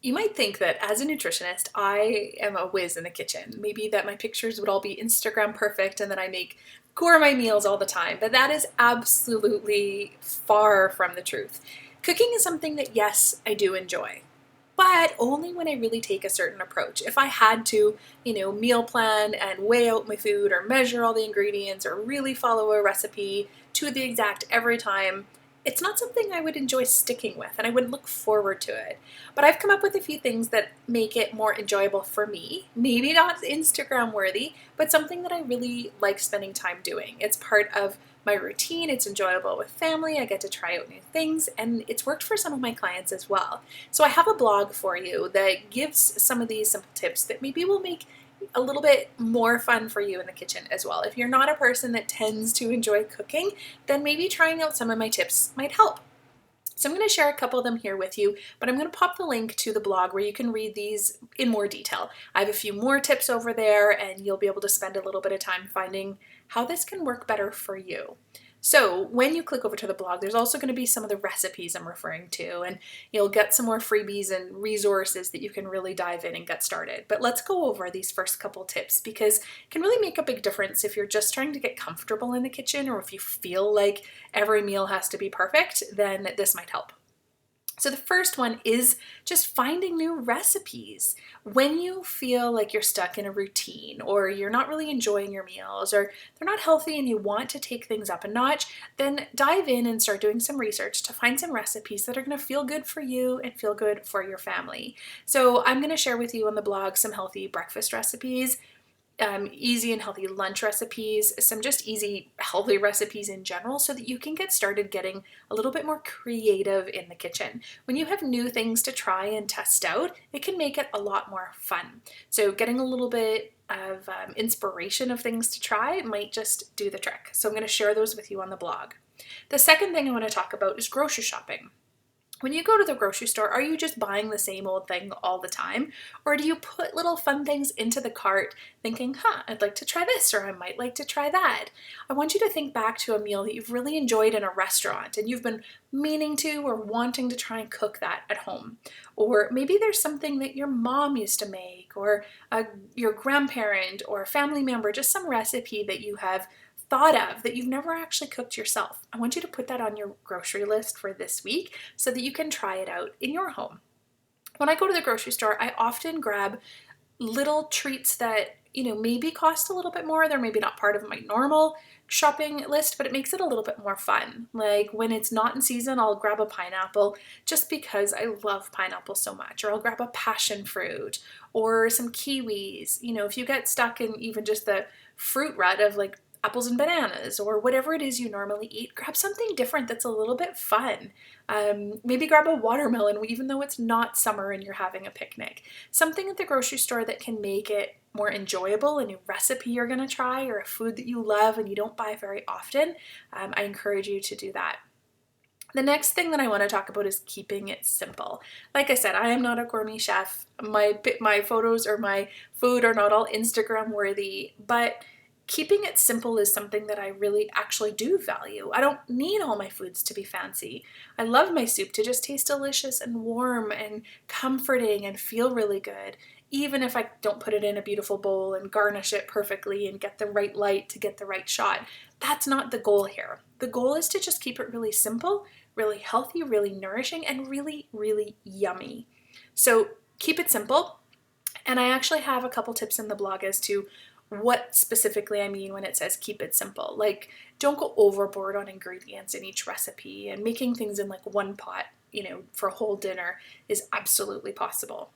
You might think that as a nutritionist, I am a whiz in the kitchen. Maybe that my pictures would all be Instagram perfect and that I make gourmet meals all the time, but that is absolutely far from the truth. Cooking is something that, yes, I do enjoy, but only when I really take a certain approach. If I had to, meal plan and weigh out my food or measure all the ingredients or really follow a recipe to the exact every time, it's not something I would enjoy sticking with and I wouldn't look forward to it. But I've come up with a few things that make it more enjoyable for me. Maybe not Instagram worthy, but something that I really like spending time doing. It's part of my routine, it's enjoyable with family, I get to try out new things, and it's worked for some of my clients as well. So I have a blog for you that gives some of these simple tips that maybe will make a little bit more fun for you in the kitchen as well. If you're not a person that tends to enjoy cooking, then maybe trying out some of my tips might help. So I'm going to share a couple of them here with you, but I'm going to pop the link to the blog where you can read these in more detail. I have a few more tips over there and you'll be able to spend a little bit of time finding how this can work better for you. So when you click over to the blog, there's also going to be some of the recipes I'm referring to, and you'll get some more freebies and resources that you can really dive in and get started. But let's go over these first couple tips because it can really make a big difference if you're just trying to get comfortable in the kitchen, or if you feel like every meal has to be perfect, then this might help. So the first one is just finding new recipes. When you feel like you're stuck in a routine or you're not really enjoying your meals or they're not healthy and you want to take things up a notch, then dive in and start doing some research to find some recipes that are going to feel good for you and feel good for your family. So I'm going to share with you on the blog some healthy breakfast recipes, easy and healthy lunch recipes, some just easy healthy recipes in general so that you can get started getting a little bit more creative in the kitchen. When you have new things to try and test out, it can make it a lot more fun. So getting a little bit of inspiration of things to try might just do the trick. So I'm going to share those with you on the blog. The second thing I want to talk about is grocery shopping. When you go to the grocery store, are you just buying the same old thing all the time? Or do you put little fun things into the cart thinking, I'd like to try this, or I might like to try that? I want you to think back to a meal that you've really enjoyed in a restaurant and you've been meaning to or wanting to try and cook that at home. Or maybe there's something that your mom used to make, or your grandparent or a family member, just some recipe that you have thought of that you've never actually cooked yourself. I want you to put that on your grocery list for this week so that you can try it out in your home. When I go to the grocery store, I often grab little treats that, maybe cost a little bit more. They're maybe not part of my normal shopping list, but it makes it a little bit more fun. Like when it's not in season, I'll grab a pineapple just because I love pineapple so much, or I'll grab a passion fruit or some kiwis. If you get stuck in even just the fruit rut of like apples and bananas or whatever it is you normally eat, grab something different that's a little bit fun. Maybe grab a watermelon even though it's not summer and you're having a picnic. Something at the grocery store that can make it more enjoyable, a new recipe you're going to try or a food that you love and you don't buy very often. I encourage you to do that. The next thing that I want to talk about is keeping it simple. Like I said, I am not a gourmet chef. My photos or my food are not all Instagram worthy, but keeping it simple is something that I really actually do value. I don't need all my foods to be fancy. I love my soup to just taste delicious and warm and comforting and feel really good, even if I don't put it in a beautiful bowl and garnish it perfectly and get the right light to get the right shot. That's not the goal here. The goal is to just keep it really simple, really healthy, really nourishing, and really, really yummy. So keep it simple. And I actually have a couple tips in the blog as to what specifically I mean when it says keep it simple. Like, don't go overboard on ingredients in each recipe, and making things in like one pot, for a whole dinner is absolutely possible.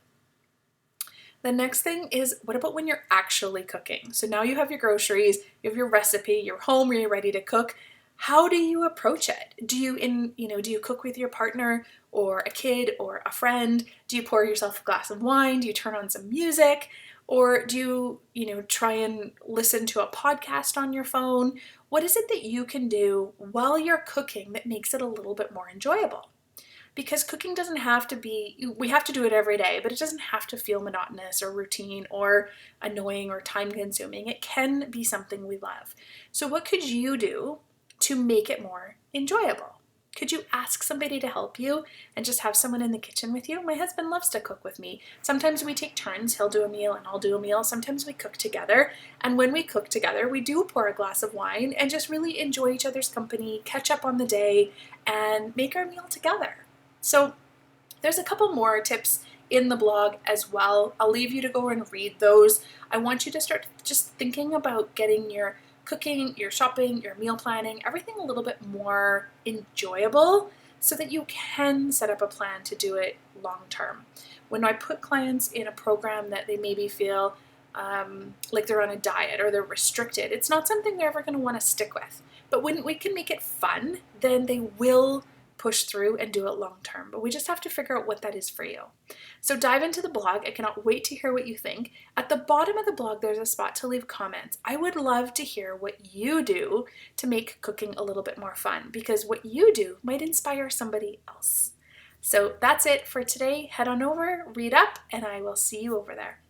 The next thing is, what about when you're actually cooking? So now you have your groceries, you have your recipe, you're home, you're ready to cook. How do you approach it? Do you cook with your partner or a kid or a friend? Do you pour yourself a glass of wine? Do you turn on some music? Or do you, try and listen to a podcast on your phone? What is it that you can do while you're cooking that makes it a little bit more enjoyable? Because cooking doesn't have to be, we have to do it every day, but it doesn't have to feel monotonous or routine or annoying or time consuming. It can be something we love. So what could you do to make it more enjoyable? Could you ask somebody to help you and just have someone in the kitchen with you? My husband loves to cook with me. Sometimes we take turns. He'll do a meal and I'll do a meal. Sometimes we cook together. And when we cook together, we do pour a glass of wine and just really enjoy each other's company, catch up on the day, and make our meal together. So there's a couple more tips in the blog as well. I'll leave you to go and read those. I want you to start just thinking about getting your cooking, your shopping, your meal planning, everything a little bit more enjoyable so that you can set up a plan to do it long term. When I put clients in a program that they maybe feel like they're on a diet or they're restricted, it's not something they're ever going to want to stick with. But when we can make it fun, then they will push through and do it long term. But we just have to figure out what that is for you. So dive into the blog. I cannot wait to hear what you think. At the bottom of the blog, there's a spot to leave comments. I would love to hear what you do to make cooking a little bit more fun, because what you do might inspire somebody else. So that's it for today. Head on over, read up, and I will see you over there.